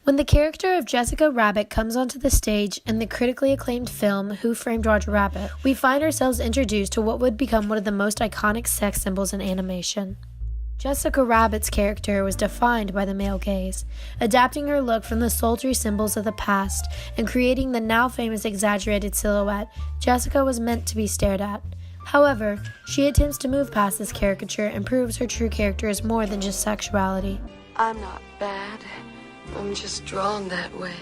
When the character of Jessica Rabbit comes onto the stage in the critically acclaimed film Who Framed Roger Rabbit, we find ourselves introduced to what would become one of the most iconic sex symbols in animation. Jessica Rabbit's character was defined by the male gaze, adapting her look from the sultry symbols of the past and creating the now famous exaggerated silhouette Jessica was meant to be stared at. However, she attempts to move past this caricature and proves her true character is more than just sexuality. I'm not bad. I'm just drawn that way.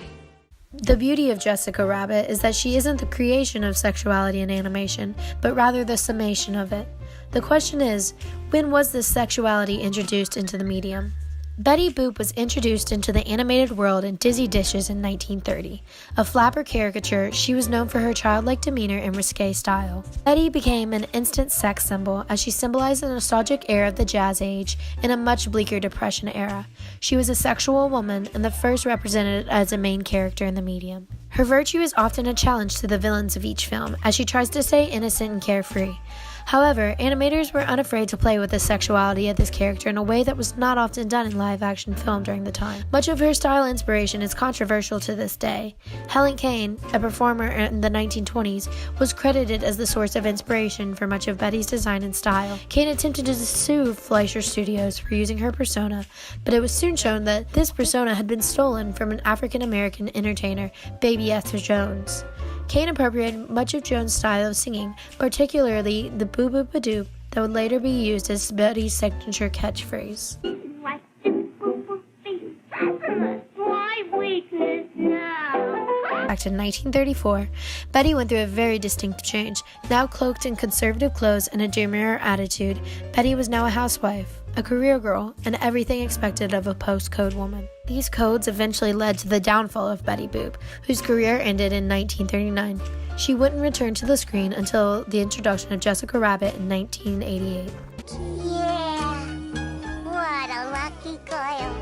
The beauty of Jessica Rabbit is that she isn't the creation of sexuality in animation, but rather the summation of it. The question is, when was this sexuality introduced into the medium? Betty Boop was introduced into the animated world in Dizzy Dishes in 1930. A flapper caricature, she was known for her childlike demeanor and risque style. Betty became an instant sex symbol as she symbolized the nostalgic era of the Jazz Age in a much bleaker Depression era. She was a sexual woman and the first represented as a main character in the medium. Her virtue is often a challenge to the villains of each film, as she tries to stay innocent and carefree. However, animators were unafraid to play with the sexuality of this character in a way that was not often done in live-action film during the time. Much of her style inspiration is controversial to this day. Helen Kane, a performer in the 1920s, was credited as the source of inspiration for much of Betty's design and style. Kane attempted to sue Fleischer Studios for using her persona, but it was soon shown that this persona had been stolen from an African-American entertainer, Baby Esther Jones. Kane appropriated much of Jones' style of singing, particularly the boo-boo-ba-doop that would later be used as Betty's signature catchphrase. Back in 1934, Betty went through a very distinct change. Now cloaked in conservative clothes and a demure attitude, Betty was now a housewife, a career girl, and everything expected of a post-code woman. These codes eventually led to the downfall of Betty Boop, whose career ended in 1939. She wouldn't return to the screen until the introduction of Jessica Rabbit in 1988. Yeah, what a lucky girl.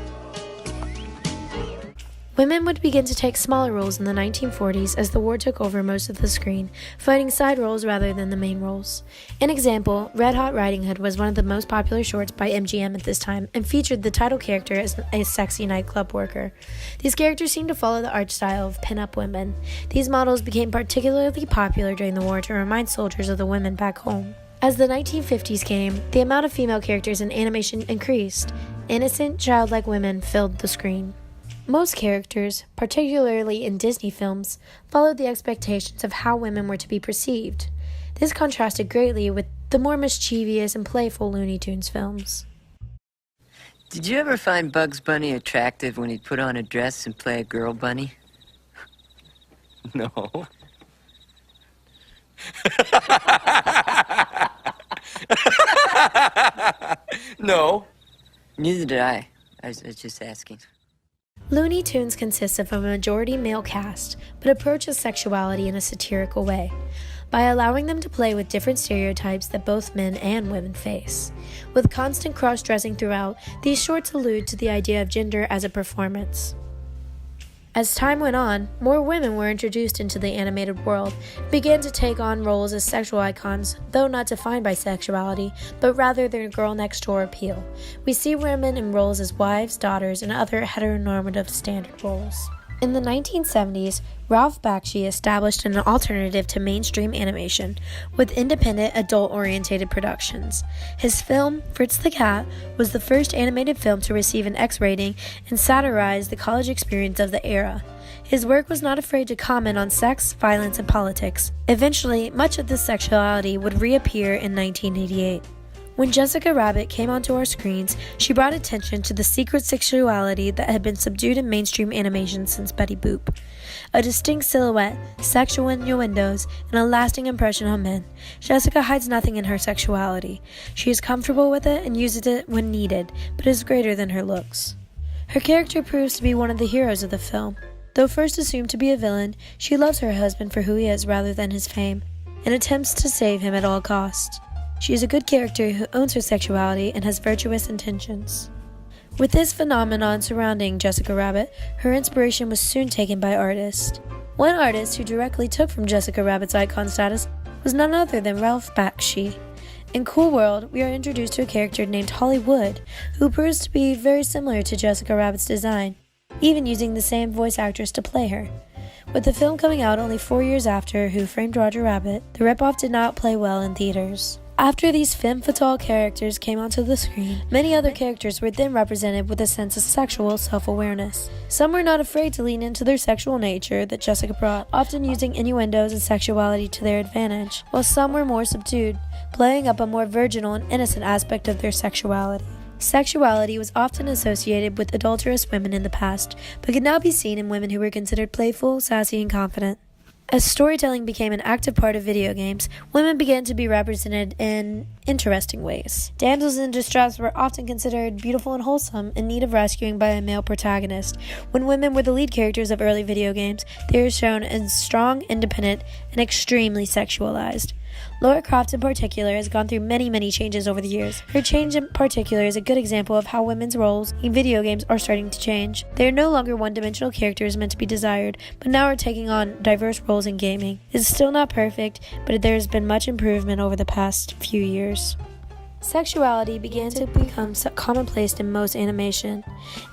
Women would begin to take smaller roles in the 1940s as the war took over most of the screen, fighting side roles rather than the main roles. An example, Red Hot Riding Hood was one of the most popular shorts by MGM at this time and featured the title character as a sexy nightclub worker. These characters seemed to follow the art style of pin-up women. These models became particularly popular during the war to remind soldiers of the women back home. As the 1950s came, the amount of female characters in animation increased. Innocent, childlike women filled the screen. Most characters, particularly in Disney films, followed the expectations of how women were to be perceived. This contrasted greatly with the more mischievous and playful Looney Tunes films. Did you ever find Bugs Bunny attractive when he'd put on a dress and play a girl bunny? No. No. Neither did I. I was just asking. Looney Tunes consists of a majority male cast, but approaches sexuality in a satirical way, by allowing them to play with different stereotypes that both men and women face. With constant cross-dressing throughout, these shorts allude to the idea of gender as a performance. As time went on, more women were introduced into the animated world and began to take on roles as sexual icons, though not defined by sexuality, but rather their girl-next-door appeal. We see women in roles as wives, daughters, and other heteronormative standard roles. In the 1970s, Ralph Bakshi established an alternative to mainstream animation with independent adult-oriented productions. His film, Fritz the Cat, was the first animated film to receive an X rating and satirized the college experience of the era. His work was not afraid to comment on sex, violence, and politics. Eventually, much of this sexuality would reappear in 1988. When Jessica Rabbit came onto our screens, she brought attention to the secret sexuality that had been subdued in mainstream animation since Betty Boop. A distinct silhouette, sexual innuendos, and a lasting impression on men, Jessica hides nothing in her sexuality. She is comfortable with it and uses it when needed, but is greater than her looks. Her character proves to be one of the heroes of the film. Though first assumed to be a villain, she loves her husband for who he is rather than his fame, and attempts to save him at all costs. She is a good character who owns her sexuality and has virtuous intentions. With this phenomenon surrounding Jessica Rabbit, her inspiration was soon taken by artists. One artist who directly took from Jessica Rabbit's icon status was none other than Ralph Bakshi. In Cool World, we are introduced to a character named Holly Wood, who proves to be very similar to Jessica Rabbit's design. even using the same voice actress to play her. With the film coming out only 4 years after Who Framed Roger Rabbit, the ripoff did not play well in theaters. After these femme fatale characters came onto the screen, many other characters were then represented with a sense of sexual self-awareness. Some were not afraid to lean into their sexual nature that Jessica brought, often using innuendos and sexuality to their advantage, while some were more subdued, playing up a more virginal and innocent aspect of their sexuality. Sexuality was often associated with adulterous women in the past, but could now be seen in women who were considered playful, sassy, and confident. As storytelling became an active part of video games, women began to be represented in interesting ways. Damsels in distress were often considered beautiful and wholesome, in need of rescuing by a male protagonist. When women were the lead characters of early video games, they were shown as strong, independent, and extremely sexualized. Lara Croft in particular has gone through many changes over the years. Her change in particular is a good example of how women's roles in video games are starting to change. They are no longer one-dimensional characters meant to be desired, but now are taking on diverse roles in gaming. It is still not perfect, but there has been much improvement over the past few years. Sexuality began to become commonplace in most animation.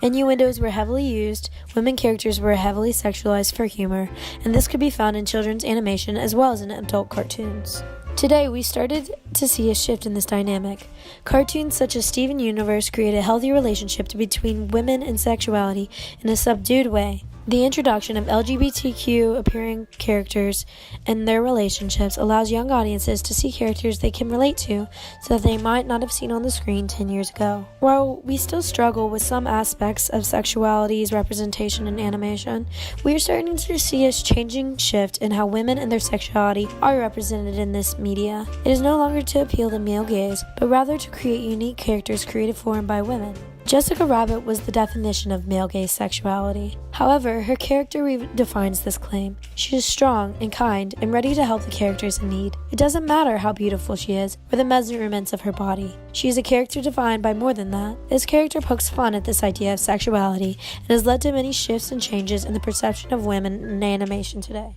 Innuendos were heavily used, women characters were heavily sexualized for humor, and this could be found in children's animation as well as in adult cartoons. Today, we started to see a shift in this dynamic. Cartoons such as Steven Universe create a healthy relationship between women and sexuality in a subdued way. The introduction of LGBTQ appearing characters and their relationships allows young audiences to see characters they can relate to so that they might not have seen on the screen 10 years ago. While we still struggle with some aspects of sexuality's representation in animation, we are starting to see a changing shift in how women and their sexuality are represented in this media. It is no longer to appeal to male gaze, but rather to create unique characters created for and by women. Jessica Rabbit was the definition of male gaze sexuality. However, her character redefines this claim. She is strong and kind and ready to help the characters in need. It doesn't matter how beautiful she is or the measurements of her body. She is a character defined by more than that. This character pokes fun at this idea of sexuality and has led to many shifts and changes in the perception of women in animation today.